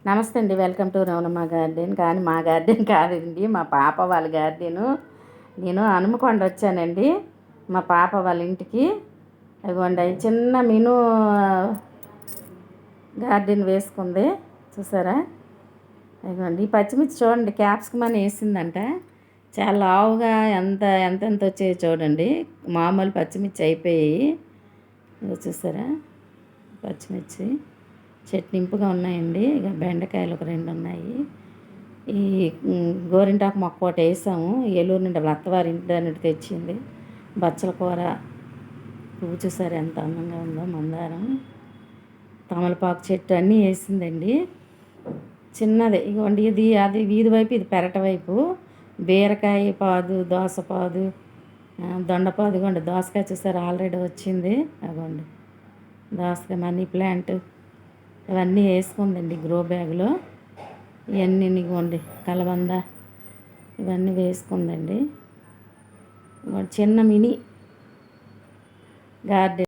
నమస్తే అండి, welcome to Ramanamma garden. కానీ మా గార్డెన్ కాదండి, మా పాప వాళ్ళ గార్డెను. నేను హనుమకొండ వచ్చానండి మా పాప వాళ్ళ ఇంటికి. ఇదిగోండి చిన్న మిను గార్డెన్ వేసుకుంది, చూసారా? ఇదిగోండి ఈ పచ్చిమిర్చి చూడండి, క్యాప్సికమ్ అని వేసిందంట. చాలా లావుగా ఎంత వచ్చాయో చూడండి. మామూలు పచ్చిమిర్చి అయిపోయాయి. ఇక చూసారా, పచ్చిమిర్చి చెట్టు నింపుగా ఉన్నాయండి. ఇక బెండకాయలు ఒక 2 ఉన్నాయి. ఈ గోరింటాకు మొక్క ఒకటి వేసాము, ఏలూరు నుండి అత్తవారి ఇంటి నుండి తెచ్చింది. బచ్చల కూర, పువ్వు చూసారు ఎంత అందంగా ఉందో, మందారం, తమలపాకు చెట్టు అన్నీ వేసిందండి. చిన్నది ఇగోండి, ఇది అది వీధి వైపు, ఇది పెరట వైపు. బీరకాయ పాదు, దోసపాదు, దొండపాదు. ఇగోండి దోసకాయ చూసారు ఆల్రెడీ వచ్చింది. అగోండి దోసకాయ, మనీ ప్లాంట్ ఇవన్నీ వేసుకుందండి గ్రో బ్యాగ్లో. ఇవన్నీ ఇగోండి కలబంద ఇవన్నీ వేసుకుందండి. చిన్న మినీ గార్డెన్.